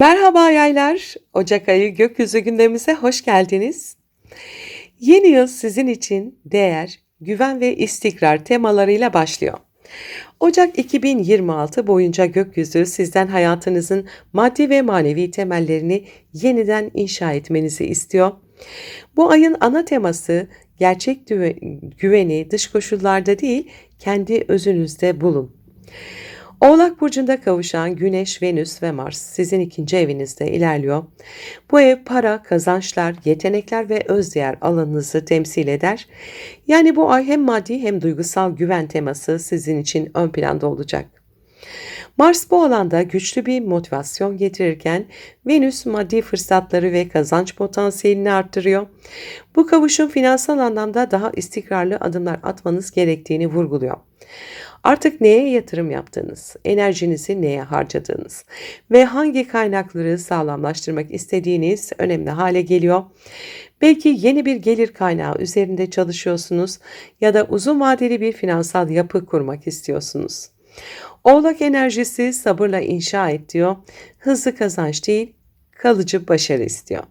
Merhaba yaylar. Ocak ayı gökyüzü gündemimize hoş geldiniz. Yeni yıl sizin için değer, güven ve istikrar temalarıyla başlıyor. Ocak 2026 boyunca gökyüzü sizden hayatınızın maddi ve manevi temellerini yeniden inşa etmenizi istiyor. Bu ayın ana teması gerçek güveni dış koşullarda değil, kendi özünüzde bulun. Oğlak burcunda kavuşan Güneş, Venüs ve Mars sizin ikinci evinizde ilerliyor. Bu ev para, kazançlar, yetenekler ve özdeğer alanınızı temsil eder. Yani bu ay hem maddi hem duygusal güven teması sizin için ön planda olacak. Mars bu alanda güçlü bir motivasyon getirirken Venüs maddi fırsatları ve kazanç potansiyelini arttırıyor. Bu kavuşum finansal anlamda daha istikrarlı adımlar atmanız gerektiğini vurguluyor. Artık neye yatırım yaptığınız, enerjinizi neye harcadığınız ve hangi kaynakları sağlamlaştırmak istediğiniz önemli hale geliyor. Belki yeni bir gelir kaynağı üzerinde çalışıyorsunuz ya da uzun vadeli bir finansal yapı kurmak istiyorsunuz. Oğlak enerjisi sabırla inşa et diyor. Hızlı kazanç değil, kalıcı başarı istiyor.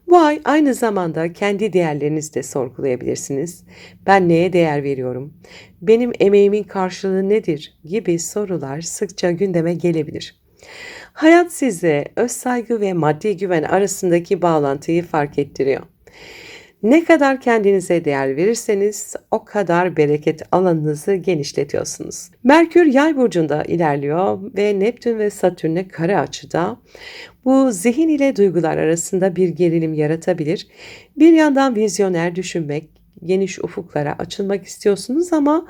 Bu ay aynı zamanda kendi değerlerinizi de sorgulayabilirsiniz. Ben neye değer veriyorum? Benim emeğimin karşılığı nedir? Gibi sorular sıkça gündeme gelebilir. Hayat size öz saygı ve maddi güven arasındaki bağlantıyı fark ettiriyor. Ne kadar kendinize değer verirseniz o kadar bereket alanınızı genişletiyorsunuz. Merkür Yay burcunda ilerliyor ve Neptün ve Satürn'e kare açıda. Bu zihin ile duygular arasında bir gerilim yaratabilir. Bir yandan vizyoner düşünmek, geniş ufuklara açılmak istiyorsunuz ama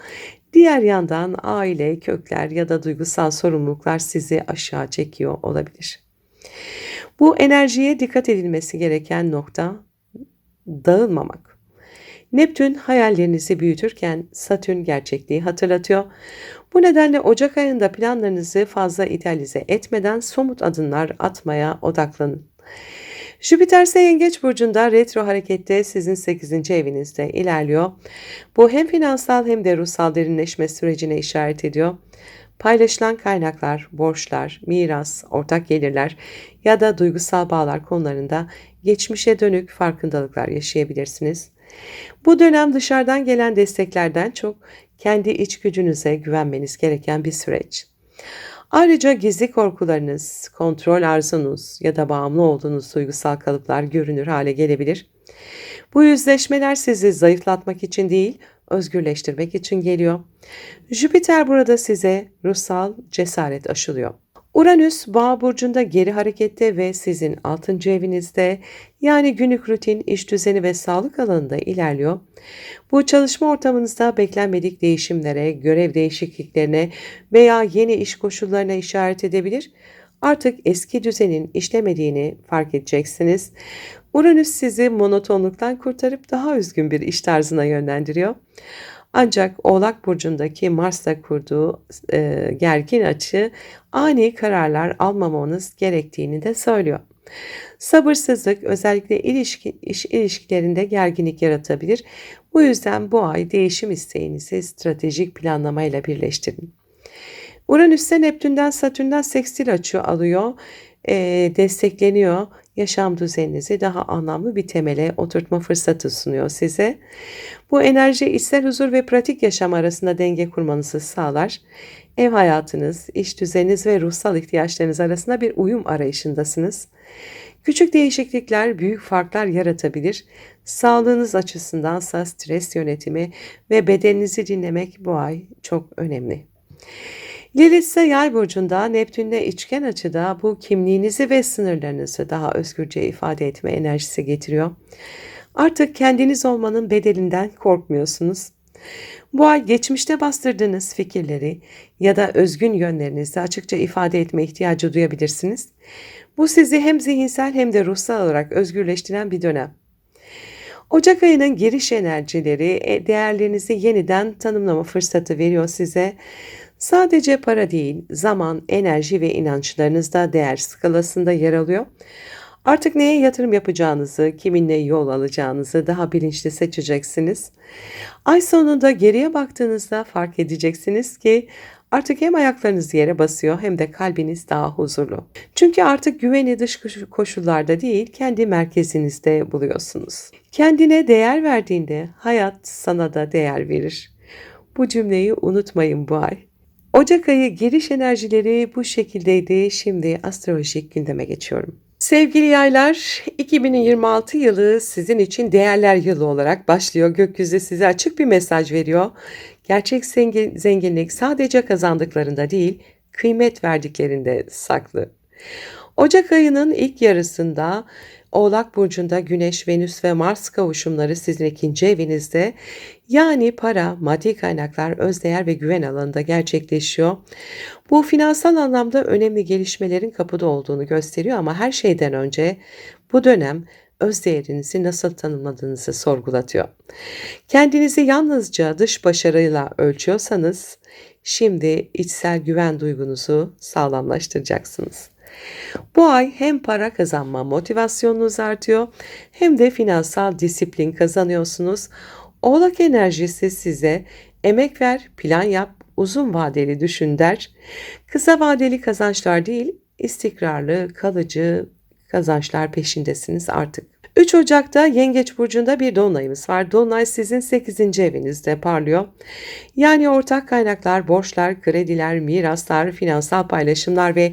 diğer yandan aile, kökler ya da duygusal sorumluluklar sizi aşağı çekiyor olabilir. Bu enerjiye dikkat edilmesi gereken nokta dağılmamak. Neptün hayallerinizi büyütürken Satürn gerçekliği hatırlatıyor. Bu nedenle Ocak ayında planlarınızı fazla idealize etmeden somut adımlar atmaya odaklanın. Jüpiter ise Yengeç burcunda retro harekette sizin 8. evinizde ilerliyor. Bu hem finansal hem de ruhsal derinleşme sürecine işaret ediyor. Paylaşılan kaynaklar, borçlar, miras, ortak gelirler ya da duygusal bağlar konularında geçmişe dönük farkındalıklar yaşayabilirsiniz. Bu dönem dışarıdan gelen desteklerden çok kendi iç gücünüze güvenmeniz gereken bir süreç. Ayrıca gizli korkularınız, kontrol arzunuz ya da bağımlı olduğunuz duygusal kalıplar görünür hale gelebilir. Bu yüzleşmeler sizi zayıflatmak için değil, özgürleştirmek için geliyor. Jüpiter burada size ruhsal cesaret aşılıyor. Uranüs Boğa burcunda geri harekette ve sizin 6. evinizde, yani günlük rutin, iş düzeni ve sağlık alanında ilerliyor. Bu çalışma ortamınızda beklenmedik değişimlere, görev değişikliklerine veya yeni iş koşullarına işaret edebilir. Artık eski düzenin işlemediğini fark edeceksiniz. Uranüs sizi monotonluktan kurtarıp daha özgün bir iş tarzına yönlendiriyor. Ancak Oğlak burcundaki Mars'la kurduğu gergin açı ani kararlar almamanız gerektiğini de söylüyor. Sabırsızlık özellikle iş ilişkilerinde gerginlik yaratabilir. Bu yüzden bu ay değişim isteğinizi stratejik planlamayla birleştirin. Uranüs ise Neptün'den Satürn'den sekstil açı alıyor, destekleniyor. Yaşam düzeninizi daha anlamlı bir temele oturtma fırsatı sunuyor size. Bu enerji içsel huzur ve pratik yaşam arasında denge kurmanızı sağlar. Ev hayatınız, iş düzeniniz ve ruhsal ihtiyaçlarınız arasında bir uyum arayışındasınız. Küçük değişiklikler büyük farklar yaratabilir. Sağlığınız açısındansa stres yönetimi ve bedeninizi dinlemek bu ay çok önemli. Lilith ise Yay burcunda Neptün'le içgen açıda bu kimliğinizi ve sınırlarınızı daha özgürce ifade etme enerjisi getiriyor. Artık kendiniz olmanın bedelinden korkmuyorsunuz. Bu ay geçmişte bastırdığınız fikirleri ya da özgün yönlerinizi açıkça ifade etme ihtiyacı duyabilirsiniz. Bu sizi hem zihinsel hem de ruhsal olarak özgürleştiren bir dönem. Ocak ayının giriş enerjileri değerlerinizi yeniden tanımlama fırsatı veriyor size. Sadece para değil, zaman, enerji ve inançlarınız da değer skalasında yer alıyor. Artık neye yatırım yapacağınızı, kiminle yol alacağınızı daha bilinçli seçeceksiniz. Ay sonunda geriye baktığınızda fark edeceksiniz ki Artık hem ayaklarınız yere basıyor hem de kalbiniz daha huzurlu. Çünkü artık güveni dış koşullarda değil, kendi merkezinizde buluyorsunuz. Kendine değer verdiğinde hayat sana da değer verir. Bu cümleyi unutmayın bu ay. Ocak ayı giriş enerjileri bu şekildeydi. Şimdi astrolojik gündeme geçiyorum. Sevgili yaylar, 2026 yılı sizin için değerler yılı olarak başlıyor. Gökyüzü size açık bir mesaj veriyor. Gerçek zenginlik sadece kazandıklarında değil, kıymet verdiklerinde saklı. Ocak ayının ilk yarısında Oğlak Burcu'nda Güneş, Venüs ve Mars kavuşumları sizin ikinci evinizde, yani para, maddi kaynaklar, özdeğer ve güven alanında gerçekleşiyor. Bu finansal anlamda önemli gelişmelerin kapıda olduğunu gösteriyor ama her şeyden önce bu dönem özdeğerinizi nasıl tanımladığınızı sorgulatıyor. Kendinizi yalnızca dış başarıyla ölçüyorsanız şimdi içsel güven duygunuzu sağlamlaştıracaksınız. Bu ay hem para kazanma motivasyonunuz artıyor hem de finansal disiplin kazanıyorsunuz. Oğlak enerjisi size emek ver, plan yap, uzun vadeli düşün der. Kısa vadeli kazançlar değil, istikrarlı, kalıcı kazançlar peşindesiniz artık. 3 Ocak'ta Yengeç Burcu'nda bir dolunayımız var. Dolunay sizin 8. evinizde parlıyor. Yani ortak kaynaklar, borçlar, krediler, miraslar, finansal paylaşımlar ve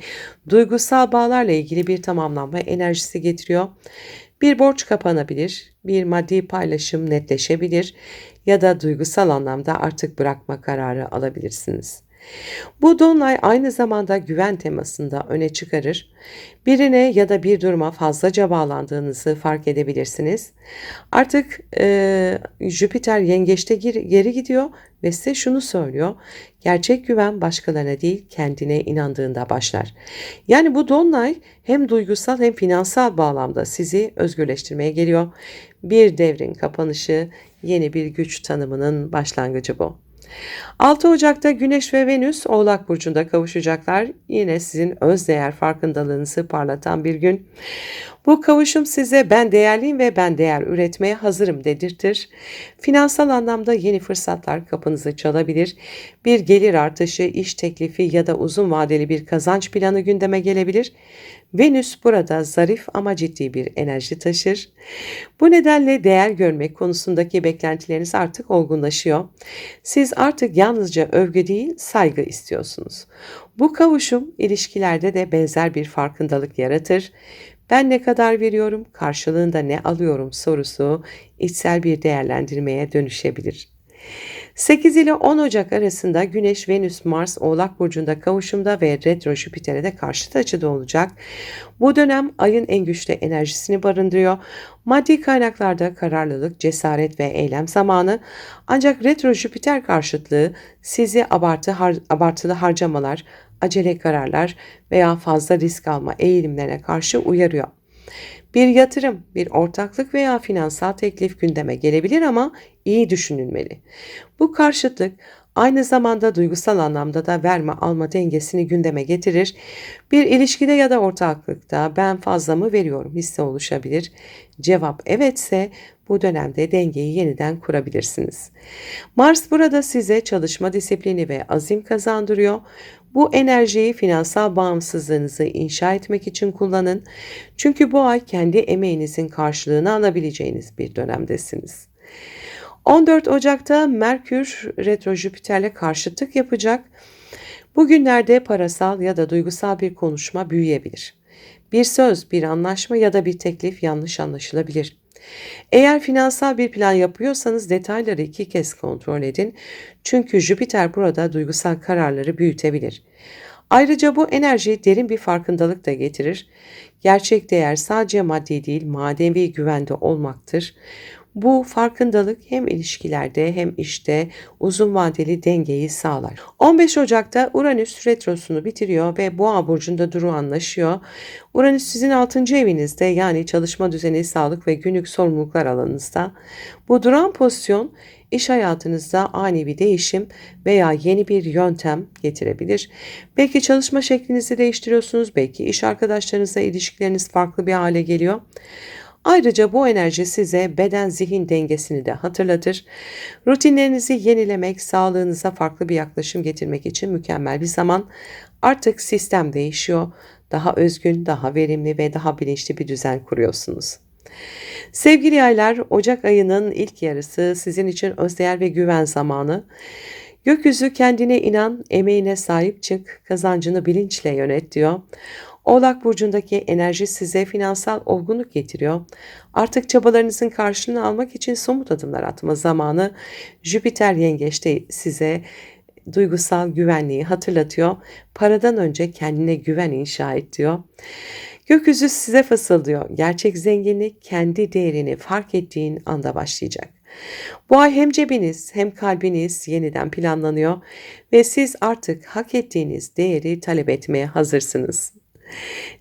duygusal bağlarla ilgili bir tamamlanma enerjisi getiriyor. Bir borç kapanabilir, bir maddi paylaşım netleşebilir ya da duygusal anlamda artık bırakma kararı alabilirsiniz. Bu dolunay aynı zamanda güven temasında öne çıkarır. Birine ya da bir duruma fazlaca bağlandığınızı fark edebilirsiniz. Artık Jüpiter yengeçte geri gidiyor ve size şunu söylüyor. Gerçek güven başkalarına değil, kendine inandığında başlar. Yani bu dolunay hem duygusal hem finansal bağlamda sizi özgürleştirmeye geliyor. Bir devrin kapanışı, yeni bir güç tanımının başlangıcı bu. 6 Ocak'ta Güneş ve Venüs Oğlak Burcu'nda kavuşacaklar. Yine sizin özdeğer farkındalığınızı parlatan bir gün. Bu kavuşum size ben değerliyim ve ben değer üretmeye hazırım dedirtir. Finansal anlamda yeni fırsatlar kapınızı çalabilir. Bir gelir artışı, iş teklifi ya da uzun vadeli bir kazanç planı gündeme gelebilir. Venüs burada zarif ama ciddi bir enerji taşır. Bu nedenle değer görmek konusundaki beklentileriniz artık olgunlaşıyor. Siz artık yalnızca övgü değil, saygı istiyorsunuz. Bu kavuşum ilişkilerde de benzer bir farkındalık yaratır. Ben ne kadar veriyorum, karşılığında ne alıyorum sorusu içsel bir değerlendirmeye dönüşebilir. 8 ile 10 Ocak arasında Güneş, Venüs, Mars Oğlak Burcu'nda kavuşumda ve retro Jüpiter'e de karşıt açıda olacak. Bu dönem ayın en güçlü enerjisini barındırıyor. Maddi kaynaklarda kararlılık, cesaret ve eylem zamanı. Ancak retro Jüpiter karşıtlığı sizi abartılı harcamalar, acele kararlar veya fazla risk alma eğilimlerine karşı uyarıyor. Bir yatırım, bir ortaklık veya finansal teklif gündeme gelebilir ama iyi düşünülmeli. Bu karşıtlık aynı zamanda duygusal anlamda da verme alma dengesini gündeme getirir. Bir ilişkide ya da ortaklıkta ben fazla mı veriyorum hissi oluşabilir. Cevap evetse bu dönemde dengeyi yeniden kurabilirsiniz. Mars burada size çalışma disiplini ve azim kazandırıyor. Bu enerjiyi finansal bağımsızlığınızı inşa etmek için kullanın. Çünkü bu ay kendi emeğinizin karşılığını alabileceğiniz bir dönemdesiniz. 14 Ocak'ta Merkür retro Jüpiter'le karşıtlık yapacak. Bugünlerde parasal ya da duygusal bir konuşma büyüyebilir. Bir söz, bir anlaşma ya da bir teklif yanlış anlaşılabilir. Eğer finansal bir plan yapıyorsanız detayları 2 kez kontrol edin. Çünkü Jüpiter burada duygusal kararları büyütebilir. Ayrıca bu enerji derin bir farkındalık da getirir. Gerçek değer sadece maddi değil, manevi güvende olmaktır. Bu farkındalık hem ilişkilerde hem işte uzun vadeli dengeyi sağlar. 15 Ocak'ta Uranüs retrosunu bitiriyor ve Boğa burcunda duru anlaşıyor. Uranüs sizin 6. evinizde, yani çalışma düzeni, sağlık ve günlük sorumluluklar alanınızda. Bu duran pozisyon iş hayatınızda ani bir değişim veya yeni bir yöntem getirebilir. Belki çalışma şeklinizi değiştiriyorsunuz, belki iş arkadaşlarınızla ilişkileriniz farklı bir hale geliyor. Ayrıca bu enerji size beden-zihin dengesini de hatırlatır. Rutinlerinizi yenilemek, sağlığınıza farklı bir yaklaşım getirmek için mükemmel bir zaman. Artık sistem değişiyor. Daha özgün, daha verimli ve daha bilinçli bir düzen kuruyorsunuz. Sevgili yaylar, Ocak ayının ilk yarısı sizin için özdeğer ve güven zamanı. Gökyüzü kendine inan, emeğine sahip çık, kazancını bilinçle yönet diyor. Oğlak burcundaki enerji size finansal olgunluk getiriyor. Artık çabalarınızın karşılığını almak için somut adımlar atma zamanı. Jüpiter yengeçte size duygusal güvenliği hatırlatıyor. Paradan önce kendine güven inşa et diyor. Gökyüzü size fısıldıyor. Gerçek zenginlik kendi değerini fark ettiğin anda başlayacak. Bu ay hem cebiniz hem kalbiniz yeniden planlanıyor ve siz artık hak ettiğiniz değeri talep etmeye hazırsınız.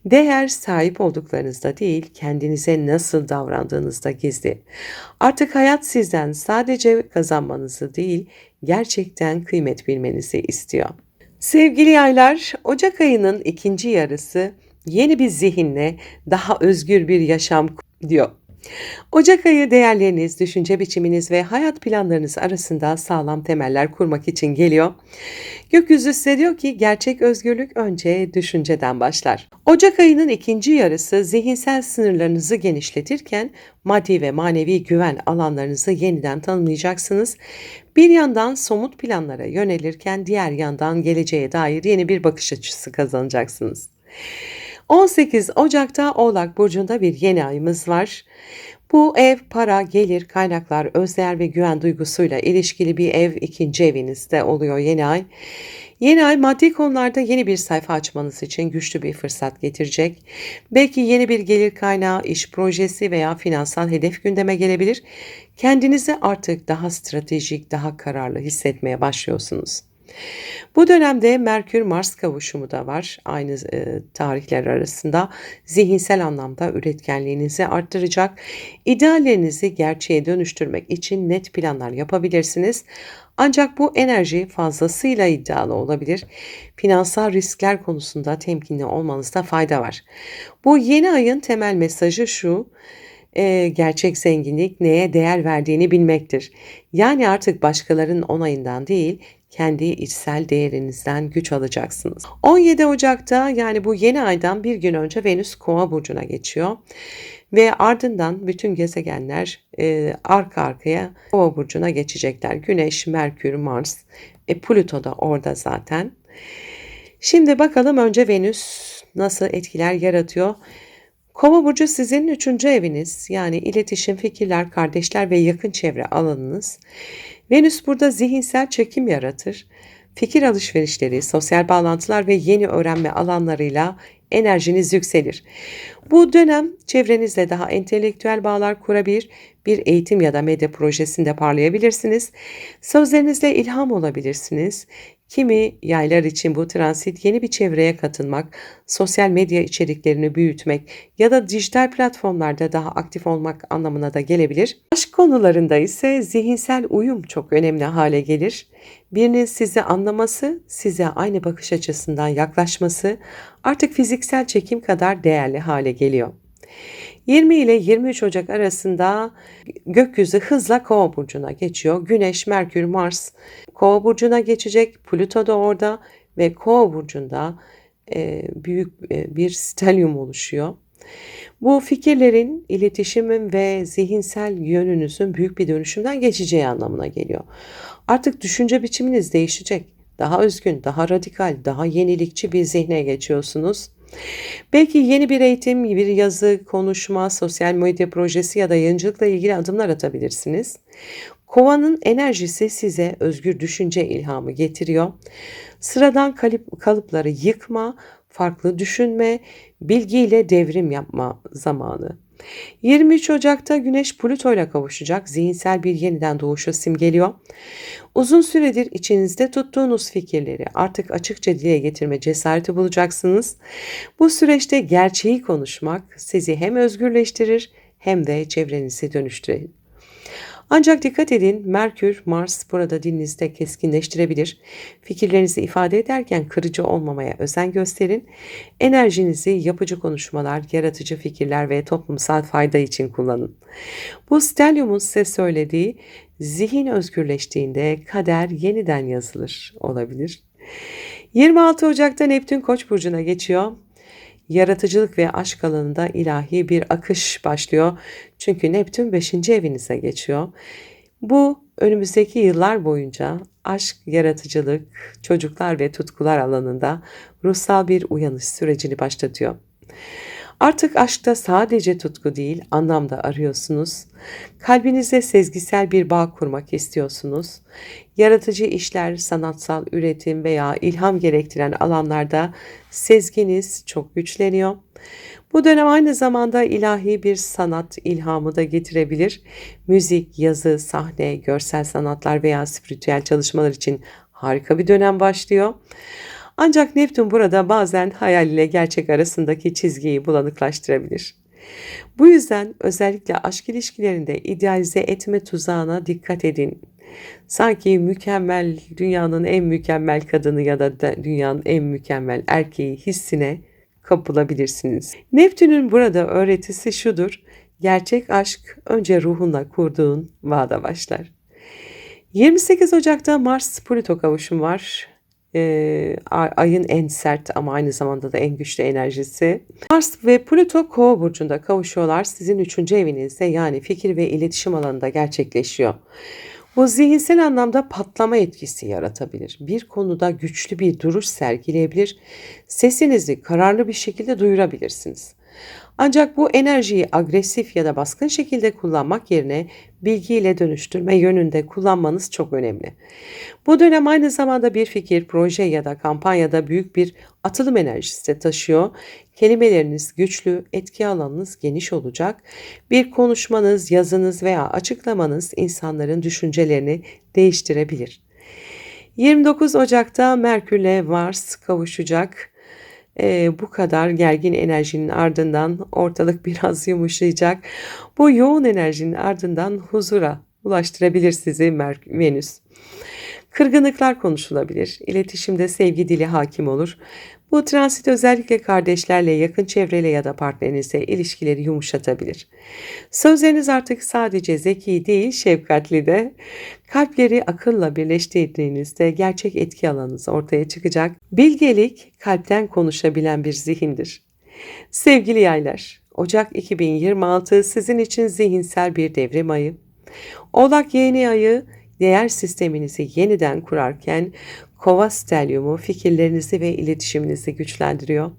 Değer sahip olduklarınızda değil, kendinize nasıl davrandığınızda gizli. Artık hayat sizden sadece kazanmanızı değil, gerçekten kıymet bilmenizi istiyor. Sevgili yaylar, Ocak ayının ikinci yarısı yeni bir zihinle daha özgür bir yaşam diyor. Ocak ayı değerleriniz, düşünce biçiminiz ve hayat planlarınız arasında sağlam temeller kurmak için geliyor. Gökyüzü size diyor ki gerçek özgürlük önce düşünceden başlar. Ocak ayının ikinci yarısı zihinsel sınırlarınızı genişletirken maddi ve manevi güven alanlarınızı yeniden tanımlayacaksınız. Bir yandan somut planlara yönelirken diğer yandan geleceğe dair yeni bir bakış açısı kazanacaksınız. 18 Ocak'ta Oğlak Burcu'nda bir yeni ayımız var. Bu ev, para, gelir, kaynaklar, özdeğer ve güven duygusuyla ilişkili bir ev, ikinci evinizde oluyor yeni ay. Yeni ay maddi konularda yeni bir sayfa açmanız için güçlü bir fırsat getirecek. Belki yeni bir gelir kaynağı, iş projesi veya finansal hedef gündeme gelebilir. Kendinizi artık daha stratejik, daha kararlı hissetmeye başlıyorsunuz. Bu dönemde Merkür-Mars kavuşumu da var. Aynı tarihler arasında zihinsel anlamda üretkenliğinizi arttıracak. İdeallerinizi gerçeğe dönüştürmek için net planlar yapabilirsiniz. Ancak bu enerji fazlasıyla iddialı olabilir. Finansal riskler konusunda temkinli olmanızda fayda var. Bu yeni ayın temel mesajı şu: gerçek zenginlik neye değer verdiğini bilmektir. Yani artık başkalarının onayından değil, kendi içsel değerinizden güç alacaksınız. 17 Ocak'ta yani bu yeni aydan bir gün önce Venüs Kova burcuna geçiyor ve ardından bütün gezegenler arka arkaya Kova burcuna geçecekler. Güneş, Merkür, Mars, Plüto da orada zaten. Şimdi bakalım önce Venüs nasıl etkiler yaratıyor? Kova burcu sizin 3. eviniz, yani iletişim, fikirler, kardeşler ve yakın çevre alanınız. Venüs burada zihinsel çekim yaratır. Fikir alışverişleri, sosyal bağlantılar ve yeni öğrenme alanlarıyla enerjiniz yükselir. Bu dönem çevrenizle daha entelektüel bağlar kurabilir, bir eğitim ya da medya projesinde parlayabilirsiniz. Sözlerinizle ilham olabilirsiniz. Kimi yaylar için bu transit yeni bir çevreye katılmak, sosyal medya içeriklerini büyütmek ya da dijital platformlarda daha aktif olmak anlamına da gelebilir. Aşk konularında ise zihinsel uyum çok önemli hale gelir. Birinin sizi anlaması, size aynı bakış açısından yaklaşması artık fiziksel çekim kadar değerli hale geliyor. 20 ile 23 Ocak arasında gökyüzü hızla Kova burcuna geçiyor. Güneş, Merkür, Mars Kova burcuna geçecek. Plüto da orada ve Kova burcunda büyük bir stelyum oluşuyor. Bu fikirlerin, iletişimin ve zihinsel yönünüzün büyük bir dönüşümden geçeceği anlamına geliyor. Artık düşünce biçiminiz değişecek. Daha özgün, daha radikal, daha yenilikçi bir zihne geçiyorsunuz. Belki yeni bir eğitim, bir yazı, konuşma, sosyal medya projesi ya da yayıncılıkla ilgili adımlar atabilirsiniz. Kovanın enerjisi size özgür düşünce ilhamı getiriyor. Sıradan kalıpları yıkma, farklı düşünme, bilgiyle devrim yapma zamanı. 23 Ocak'ta Güneş Plüto ile kavuşacak, zihinsel bir yeniden doğuşu simgeliyor. Uzun süredir içinizde tuttuğunuz fikirleri artık açıkça dile getirme cesareti bulacaksınız. Bu süreçte gerçeği konuşmak sizi hem özgürleştirir hem de çevrenizi dönüştürür. Ancak dikkat edin, Merkür, Mars burada dilinizde keskinleştirebilir. Fikirlerinizi ifade ederken kırıcı olmamaya özen gösterin. Enerjinizi yapıcı konuşmalar, yaratıcı fikirler ve toplumsal fayda için kullanın. Bu stelyumun size söylediği, zihin özgürleştiğinde kader yeniden yazılır olabilir. 26 Ocak'ta Neptün Koç burcuna geçiyor. Yaratıcılık ve aşk alanında ilahi bir akış başlıyor. Çünkü Neptün 5. evinize geçiyor. Bu önümüzdeki yıllar boyunca aşk, yaratıcılık, çocuklar ve tutkular alanında ruhsal bir uyanış sürecini başlatıyor. Artık aşkta sadece tutku değil, anlam da arıyorsunuz. Kalbinize sezgisel bir bağ kurmak istiyorsunuz. Yaratıcı işler, sanatsal üretim veya ilham gerektiren alanlarda sezginiz çok güçleniyor. Bu dönem aynı zamanda ilahi bir sanat ilhamı da getirebilir. Müzik, yazı, sahne, görsel sanatlar veya spiritüel çalışmalar için harika bir dönem başlıyor. Ancak Neptün burada bazen hayal ile gerçek arasındaki çizgiyi bulanıklaştırabilir. Bu yüzden özellikle aşk ilişkilerinde idealize etme tuzağına dikkat edin. Sanki mükemmel, dünyanın en mükemmel kadını ya da dünyanın en mükemmel erkeği hissine kapılabilirsiniz. Neptün'ün burada öğretisi şudur: gerçek aşk önce ruhunla kurduğun bağda başlar. 28 Ocak'ta Mars-Plüto kavuşum var. Ayın en sert ama aynı zamanda da en güçlü enerjisi. Mars ve Plüto Kova burcunda kavuşuyorlar. Sizin 3. evinizde, yani fikir ve iletişim alanında gerçekleşiyor. Bu zihinsel anlamda patlama etkisi yaratabilir. Bir konuda güçlü bir duruş sergileyebilir. Sesinizi kararlı bir şekilde duyurabilirsiniz. Ancak bu enerjiyi agresif ya da baskın şekilde kullanmak yerine bilgiyle dönüştürme yönünde kullanmanız çok önemli. Bu dönem aynı zamanda bir fikir, proje ya da kampanyada büyük bir atılım enerjisi de taşıyor. Kelimeleriniz güçlü, etki alanınız geniş olacak. Bir konuşmanız, yazınız veya açıklamanız insanların düşüncelerini değiştirebilir. 29 Ocak'ta Merkürle Mars kavuşacak. Bu kadar gergin enerjinin ardından ortalık biraz yumuşayacak. Bu yoğun enerjinin ardından huzura ulaştırabilir sizi Venüs. Kırgınlıklar konuşulabilir. İletişimde sevgi dili hakim olur. Bu transit özellikle kardeşlerle, yakın çevreyle ya da partnerinizle ilişkileri yumuşatabilir. Sözleriniz artık sadece zeki değil, şefkatli de. Kalpleri akılla birleştirdiğinizde gerçek etki alanınız ortaya çıkacak. Bilgelik, kalpten konuşabilen bir zihindir. Sevgili yaylar, Ocak 2026 sizin için zihinsel bir devrim ayı. Oğlak yeni ayı değer sisteminizi yeniden kurarken Kova stelyumu fikirlerinizi ve iletişiminizi güçlendiriyor.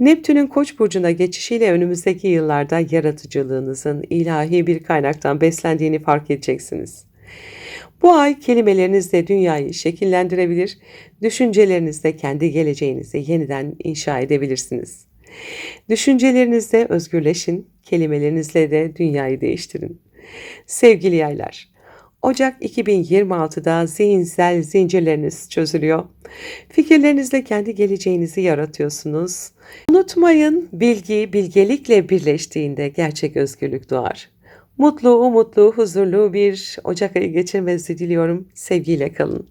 Neptün'ün Koç burcuna geçişiyle önümüzdeki yıllarda yaratıcılığınızın ilahi bir kaynaktan beslendiğini fark edeceksiniz. Bu ay kelimelerinizle dünyayı şekillendirebilir, düşüncelerinizle kendi geleceğinizi yeniden inşa edebilirsiniz. Düşüncelerinizle özgürleşin, kelimelerinizle de dünyayı değiştirin. Sevgili yaylar, Ocak 2026'da zihinsel zincirleriniz çözülüyor. Fikirlerinizle kendi geleceğinizi yaratıyorsunuz. Unutmayın, bilgi bilgelikle birleştiğinde gerçek özgürlük doğar. Mutlu, umutlu, huzurlu bir Ocak ayı geçirmenizi diliyorum. Sevgiyle kalın.